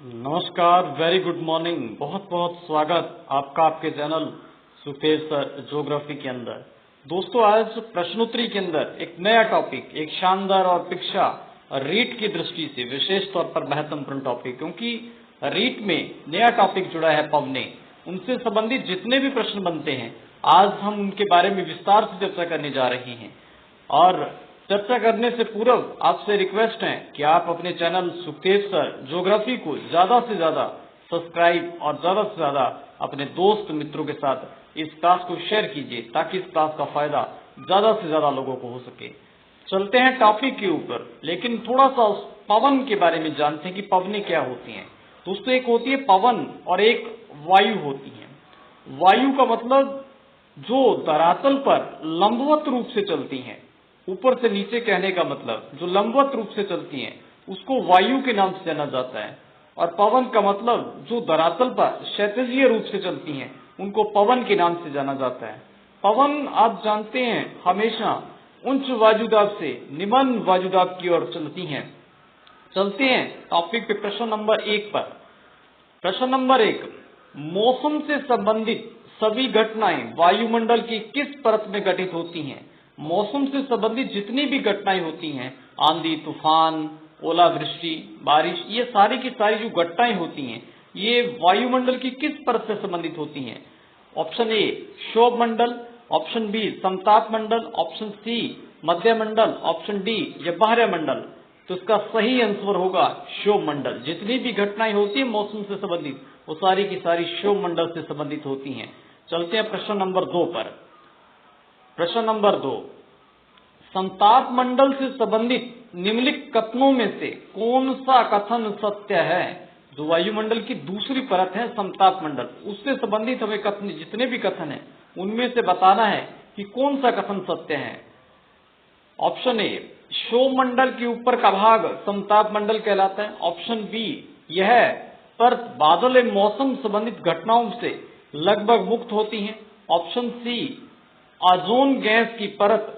नमस्कार, very good morning. बहुत बहुत स्वागत आपका आपके चैनल सुखदेव सर ज्योग्राफी के अंदर। दोस्तों, आज प्रश्नोत्तरी के अंदर एक नया टॉपिक, एक शानदार और पिक्षा रीट की दृष्टि से विशेष तौर पर महत्वपूर्ण टॉपिक, क्योंकि रीट में नया टॉपिक जुड़ा है पवने। उनसे संबंधित जितने भी प्रश्न बनते हैं आज हम उनके बारे में विस्तार से चर्चा करने जा रहे हैं। और चर्चा करने से पूर्व आपसे रिक्वेस्ट है कि आप अपने चैनल सुखदेव सर ज्योग्राफी को ज्यादा से ज्यादा सब्सक्राइब और ज्यादा से ज्यादा अपने दोस्त मित्रों के साथ इस क्लास को शेयर कीजिए, ताकि इस क्लास का फायदा ज्यादा से ज्यादा लोगों को हो सके। चलते हैं टॉपिक के ऊपर, लेकिन थोड़ा सा उस पवन के बारे में जानते हैं कि पवने क्या होती हैं। दोस्तों, एक होती है पवन और एक वायु होती है। वायु का मतलब जो धरातल पर लंबवत रूप से चलती हैं, ऊपर से नीचे कहने का मतलब जो लंबवत रूप से चलती हैं उसको वायु के नाम से जाना जाता है। और पवन का मतलब जो धरातल पर क्षैतिजीय रूप से चलती हैं उनको पवन के नाम से जाना जाता है। पवन आप जानते हैं हमेशा उच्च वायुदाब से निम्न वायुदाब की ओर चलती हैं। चलते हैं टॉपिक पे, प्रश्न नंबर 1 पर। प्रश्न नंबर 1, मौसम से संबंधित सभी घटनाएं वायुमंडल की किस परत में घटित होती हैं? मौसम से संबंधित जितनी भी घटनाएं होती हैं, आंधी, तूफान, ओलावृष्टि, बारिश, ये सारी की सारी जो घटनाएं होती हैं ये वायुमंडल की किस परत से संबंधित होती हैं? ऑप्शन ए क्षोभ मंडल, ऑप्शन बी समताप मंडल, ऑप्शन सी मध्य मंडल, ऑप्शन डी या बाह्य मंडल। तो इसका सही आंसर होगा क्षोभ मंडल। जितनी भी घटनाएं होती है मौसम से संबंधित वो सारी की सारी क्षोभ मंडल से संबंधित होती हैं। चलते हैं प्रश्न नंबर 2 पर। प्रश्न नंबर 2, समताप मंडल से संबंधित निम्नलिखित कथनों में से कौन सा कथन सत्य है? जो वायुमंडल की दूसरी परत है समताप मंडल, उससे संबंधित हमें कथन, जितने भी कथन हैं उनमें से बताना है कि कौन सा कथन सत्य है। ऑप्शन ए क्षोभ मंडल के ऊपर का भाग समताप मंडल कहलाता है। ऑप्शन बी यह परत बादल एवं मौसम संबंधित घटनाओं से लगभग मुक्त होती है। ऑप्शन सी ओजोन गैस की परत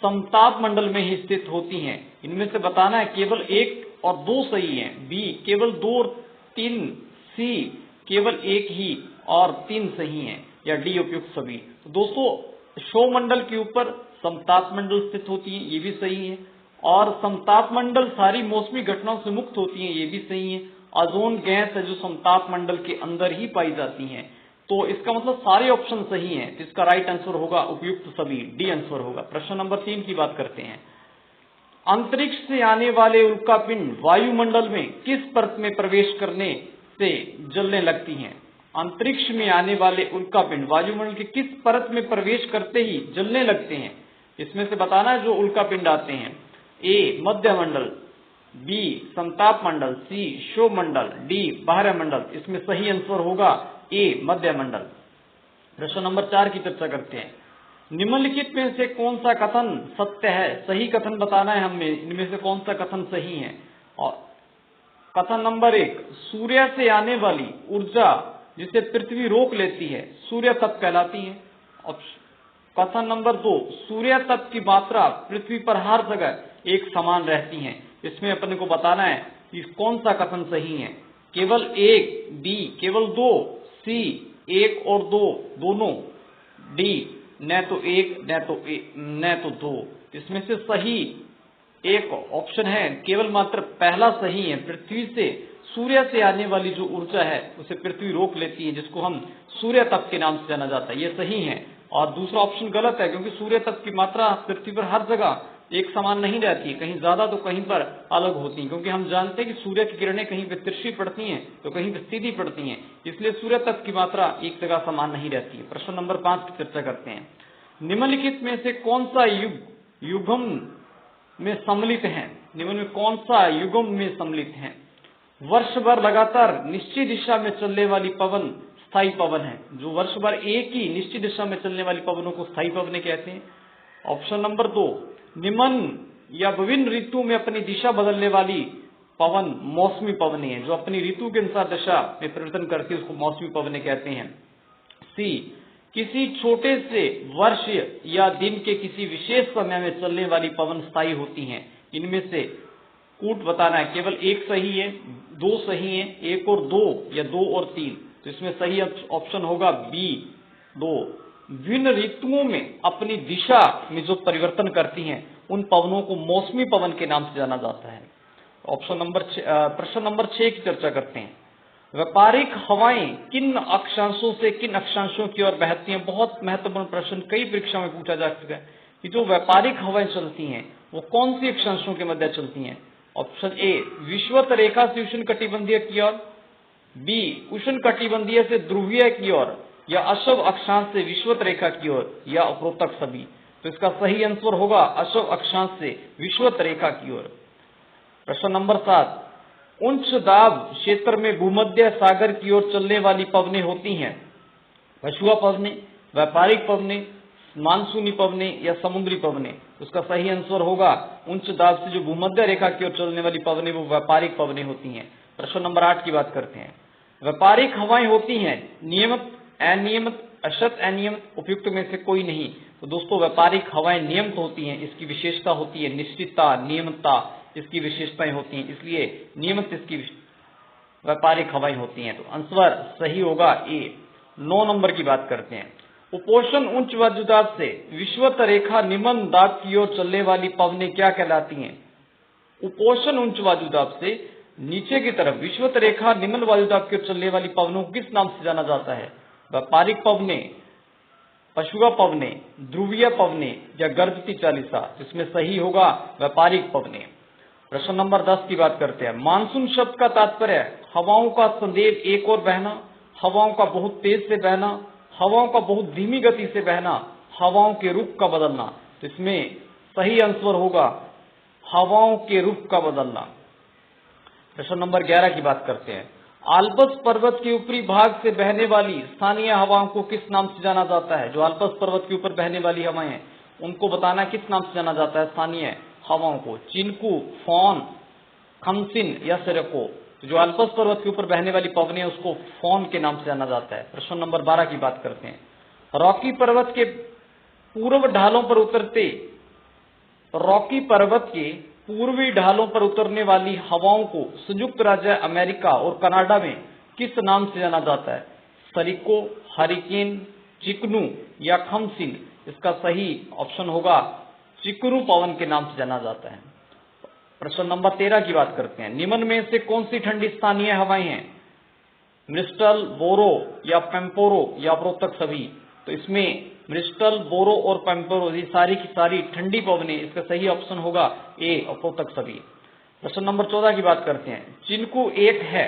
समताप मंडल में ही स्थित होती हैं। इनमें से बताना है केवल 1 और 2 सही है, बी केवल 2 और 3, सी केवल 1 ही और 3 सही हैं, या डी उपयुक्त सभी। तो दोस्तों, क्षोभ मंडल के ऊपर समताप मंडल स्थित होती है, ये भी सही है। और समताप मंडल सारी मौसमी घटनाओं से मुक्त होती है, ये भी सही है। ओजोन गैस है जो समताप मंडल के अंदर ही पाई जाती है। तो इसका मतलब सारे ऑप्शन सही हैं। इसका राइट आंसर होगा उपयुक्त सभी, डी आंसर होगा। प्रश्न नंबर 3 की बात करते हैं। अंतरिक्ष से आने वाले उल्कापिंड वायुमंडल में किस परत में प्रवेश करने से जलने लगती हैं? अंतरिक्ष में आने वाले उल्कापिंड वायुमंडल के किस परत में प्रवेश करते ही जलने लगते हैं? इसमें से बताना है जो उल्कापिंड आते हैं। ए मध्य मंडल, बी समताप मंडल, सी क्षोभ मंडल, डी बाह्य मंडल। इसमें सही आंसर होगा ए मध्य मंडल। प्रश्न नंबर 4 की चर्चा करते हैं। निम्नलिखित में से कौन सा कथन सत्य है? सही कथन बताना है हमें, इनमें से कौन सा कथन सही है। और कथन नंबर 1, सूर्य से आने वाली ऊर्जा जिसे पृथ्वी रोक लेती है सूर्य तप कहलाती है। कथन नंबर 2, सूर्य तप की मात्रा पृथ्वी पर हर जगह एक समान रहती है। इसमें अपने को बताना है कि कौन सा कथन सही है। केवल 1, बी केवल 2, सी 1 और 2 दोनों, डी न तो 1 न तो 2। इसमें से सही एक ऑप्शन है, केवल मात्र पहला सही है। पृथ्वी से सूर्य से आने वाली जो ऊर्जा है उसे पृथ्वी रोक लेती है, जिसको हम सूर्य तप के नाम से जाना जाता है, ये सही है। और दूसरा ऑप्शन गलत है, क्योंकि सूर्य तप की मात्रा पृथ्वी पर हर जगह एक समान नहीं रहती है, कहीं ज्यादा तो कहीं पर अलग होती है। क्योंकि हम जानते हैं कि सूर्य की किरणें कहीं पे तिरछी पड़ती हैं तो कहीं पे सीधी पड़ती हैं, इसलिए सूर्य तप की मात्रा एक जगह समान नहीं रहती है। प्रश्न नंबर 5 की चर्चा करते हैं। निम्नलिखित में से कौन सा युग्म में सम्मिलित है? निम्न में कौन सा युग्म में सम्मिलित है? वर्ष भर लगातार निश्चित दिशा में चलने वाली पवन स्थायी पवन है। जो वर्ष भर एक ही निश्चित दिशा में चलने वाली पवनों को स्थायी पवनें कहते हैं। ऑप्शन नंबर 2, निम्न या विभिन्न ऋतुओं में अपनी दिशा बदलने वाली पवन मौसमी पवनें हैं। जो अपनी ऋतु के अनुसार दिशा में परिवर्तन करती है उसको मौसमी पवनें कहते हैं। सी किसी छोटे से वर्ष या दिन के किसी विशेष समय में चलने वाली पवन स्थायी होती हैं। इनमें से ऊट बताना है, केवल एक सही है, दो सही है, एक और दो या दो और तीन। तो इसमें सही ऑप्शन होगा बी, दो। विभिन्न ऋतुओं में अपनी दिशा में जो परिवर्तन करती हैं उन पवनों को मौसमी पवन के नाम से जाना जाता है। प्रश्न नंबर 6 की चर्चा करते हैं। व्यापारिक हवाएं किन अक्षांशों से किन अक्षांशों की ओर बहती हैं? बहुत महत्वपूर्ण प्रश्न, कई परीक्षा में पूछा जा चुका है कि जो व्यापारिक हवाएं चलती हैं वो कौन सी अक्षांशों के मध्य चलती हैं? ऑप्शन ए विषुवत रेखा से उष्ण कटिबंधीय की ओर, बी उष्ण कटिबंधीय से ध्रुवीय की ओर, या अशव अक्षांश से विषुवत रेखा की ओर, या उपरोक्त सभी। तो इसका सही आंसर होगा अशव अक्षांश से विषुवत रेखा की ओर। प्रश्न नंबर 7, उच्च दाब क्षेत्र में भूमध्य सागर की ओर चलने वाली पवनें होती हैं? पछुआ पवनें, व्यापारिक पवनें, मानसूनी पवनें, या समुद्री पवनें? उसका सही आंसर होगा उच्च दाब से जो भूमध्य रेखा की ओर चलने वाली पवनें वो व्यापारिक पवनें होती हैं। प्रश्न नंबर 8 की बात करते हैं। व्यापारिक हवाएं होती हैं नियमित, अनियमित, अशत, अनियमित, उपयुक्त में से कोई नहीं। तो दोस्तों व्यापारिक हवाएं नियमित होती हैं, इसकी विशेषता होती है निश्चितता, नियमितता इसकी विशेषताएं होती हैं, इसलिए नियमित इसकी व्यापारिक हवाएं होती हैं। तो आंसर सही होगा ए। 9 नंबर की बात करते हैं। उपोषण उच्च वायुदाब से विषुवत रेखा निम्न दाब की ओर चलने वाली पवनें क्या कहलाती हैं? उपोषण उच्च वायुदाब से नीचे की तरफ विषुवत रेखा निम्न वायुदाब की ओर चलने वाली पवनों को किस नाम से जाना जाता है? व्यापारिक पवनें, पछुआ पवनें, ध्रुवीय पवनें, या गर्भवती चालिसा? इसमें सही होगा व्यापारिक पवनें। प्रश्न नंबर 10 की बात करते हैं। मानसून शब्द का तात्पर्य हवाओं का सदैव एक ओर बहना, हवाओं का बहुत तेज से बहना, हवाओं का बहुत धीमी गति से बहना, हवाओं के रुख का बदलना? तो इसमें सही आंसर होगा हवाओं के रुख का बदलना। प्रश्न नंबर 11 की बात करते हैं। आल्प्स पर्वत के ऊपरी भाग से बहने वाली स्थानीय हवाओं को किस नाम से जाना जाता है? जो आल्प्स पर्वत के ऊपर बहने वाली हवाएं हैं उनको बताना किस नाम से जाना जाता है स्थानीय हवाओं को? चिनकू, फॉन, खमसिन, या सिरको? जो आल्प्स पर्वत के ऊपर बहने वाली पवनें है उसको फॉन के नाम से जाना जाता है। प्रश्न नंबर 12 की बात करते हैं। रॉकी पर्वत के पूर्व ढालों पर उतरते रॉकी पर्वत के पूर्वी ढालों पर उतरने वाली हवाओं को संयुक्त राज्य अमेरिका और कनाडा में किस नाम से जाना जाता है? सरिको, हरिकेन, चिकनू, या खमसिन? इसका सही ऑप्शन होगा चिकनू पवन के नाम से जाना जाता है। प्रश्न नंबर 13 की बात करते हैं। निम्न में से कौन सी ठंडी स्थानीय हवाएं हैं? म्रिस्टल, बोरो, या पेम्पोरो, या उपरोक्त सभी? तो इसमें म्रिस्टल, बोरो और पेम्पोरो ये सारी की सारी ठंडी पवनें, इसका सही ऑप्शन होगा ए, उपरोक्त सभी। प्रश्न नंबर 14 की बात करते हैं। चिनकू एक है,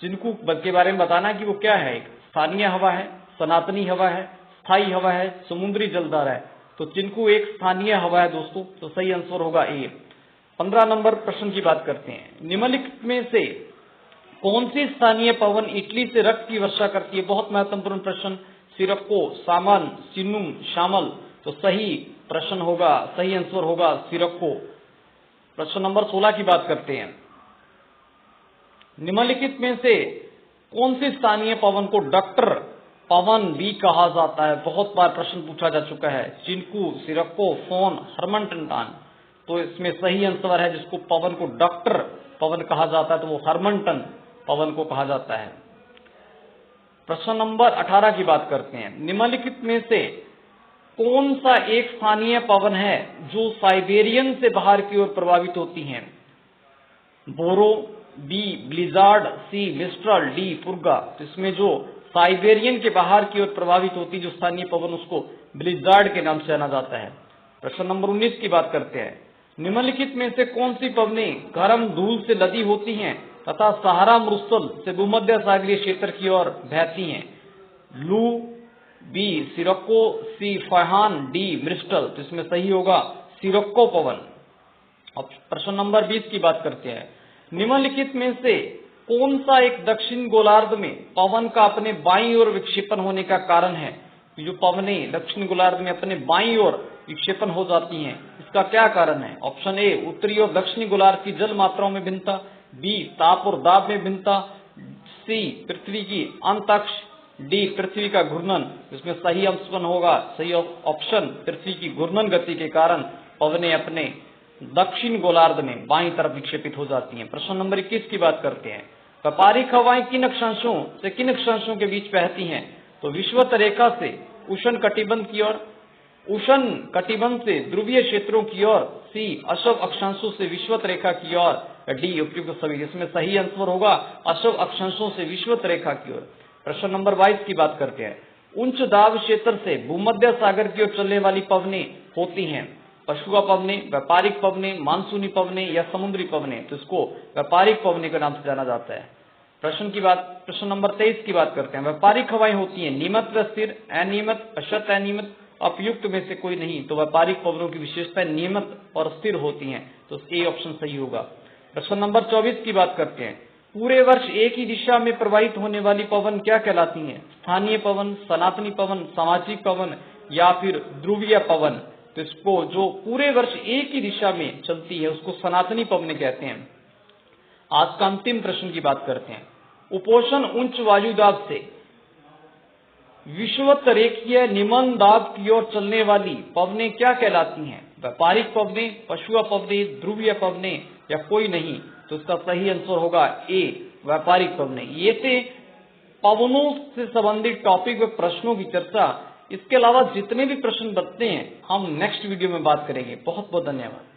चिनकू के बारे में बताना कि वो क्या है? एक स्थानीय हवा है, सनातनी हवा है, स्थायी हवा है, समुद्री जलधारा है? तो चिनकू एक स्थानीय हवा है दोस्तों, तो सही आंसर होगा ए। 15 नंबर प्रश्न की बात करते हैं। निम्नलिखित में से कौन सी स्थानीय पवन इटली से रक्त की वर्षा करती है? बहुत महत्वपूर्ण प्रश्न। सिरक्को, सामन, चिन्नुम, शामल? तो सही प्रश्न होगा, सही आंसर होगा सिरक्को। प्रश्न नंबर 16 की बात करते हैं। निम्नलिखित में से कौन सी स्थानीय पवन को डक्टर पवन भी कहा जाता है? बहुत बार प्रश्न पूछा जा चुका है। चिनकू, सिरक्को, फोन, हरमनटन? तो इसमें सही आंसर है जिसको पवन को डक्टर पवन कहा जाता है तो वो हरमनटन पवन को कहा जाता है। प्रश्न नंबर 18 की बात करते हैं। निम्नलिखित में से कौन सा एक स्थानीय पवन है जो साइबेरियन से बाहर की ओर प्रभावित होती है? बोरो, बी ब्लिजार्ड, सी मिस्ट्रल, डी फुर्गा? तो इसमें जो साइबेरियन के बाहर की ओर प्रभावित होती जो स्थानीय पवन उसको ब्लिजार्ड के नाम से जाना जाता है। प्रश्न नंबर 19 की बात करते हैं। निम्नलिखित में से कौन सी पवनें गर्म धूल से लदी होती हैं तथा सहारा मरुस्थल से भूमध्य सागरीय क्षेत्र की ओर बहती हैं? लू, बी सिरक्को, सी फहान, डी मिस्टल? तो इसमें सही होगा सिरक्को पवन। अब प्रश्न नंबर 20 की बात करते हैं। निम्नलिखित में से कौन सा एक दक्षिण गोलार्ध में पवन का अपने बाईं ओर विक्षेपण होने का कारण है? जो पवनें दक्षिण गोलार्ध में अपने बाईं ओर विक्षेपण हो जाती हैं इसका क्या कारण है? ऑप्शन ए उत्तरी और दक्षिणी गोलार्ध की जल मात्राओं में भिन्नता, बी ताप और दाब में भिन्नता, सी पृथ्वी की अंतरिक्ष, डी पृथ्वी का घूर्णन? इसमें सही ऑप्शन होगा, सही ऑप्शन पृथ्वी की घूर्णन गति के कारण पवनें अपने दक्षिण गोलार्ध में बाईं तरफ विक्षेपित हो जाती हैं। प्रश्न नंबर 21 की बात करते हैं, व्यापारिक हवाएं किन अक्षांशों से किन अक्षांशों के बीच बहती हैं? तो विषुवत रेखा से उष्ण कटिबंध की ओर, उष्ण कटिबंध से ध्रुवीय क्षेत्रों की ओर, सी अशुभ अक्षांशों से विषुवत रेखा की ओर, डी उपयुक्त सभी। इसमें सही आंसर होगा अशुभ अक्षांशों से विषुवत रेखा की ओर। प्रश्न नंबर 22 की बात करते हैं, उच्च दाब क्षेत्र से भूमध्य सागर की ओर चलने वाली पवनें होती हैं, पछुआ पवनें, व्यापारिक पवनें, मानसूनी पवनें या समुद्री पवनें? तो इसको व्यापारिक पवनें के नाम से जाना जाता है। प्रश्न नंबर 23 की बात करते हैं, व्यापारिक हवाएं होती हैं नियमित व स्थिर, अनियमित, अशत अनियमित, अपयुक्त में से कोई नहीं। तो व्यापारिक पवनों की विशेषता नियमित और स्थिर होती हैं, तो ए ऑप्शन सही होगा। प्रश्न नंबर 24 की बात करते हैं, पूरे वर्ष एक ही दिशा में प्रवाहित होने वाली पवन क्या कहलाती हैं? स्थानीय पवन, सनातनी पवन, सामाजिक पवन या फिर ध्रुवीय पवन? तो इसको जो पूरे वर्ष एक ही दिशा में चलती है उसको सनातनी पवनें कहते हैं। आज का अंतिम प्रश्न की बात करते हैं, उपोषण उच्च वायुदाब से विषुवत रेखीय निम्न दाब की ओर चलने वाली पवनें क्या कहलाती हैं? व्यापारिक पवनें, पछुआ पवनें, ध्रुवीय पवनें या कोई नहीं? तो इसका सही आंसर होगा ए व्यापारिक पवनें। ये थे पवनों से संबंधित टॉपिक व प्रश्नों की चर्चा। इसके अलावा जितने भी प्रश्न बनते हैं हम नेक्स्ट वीडियो में बात करेंगे। बहुत बहुत धन्यवाद।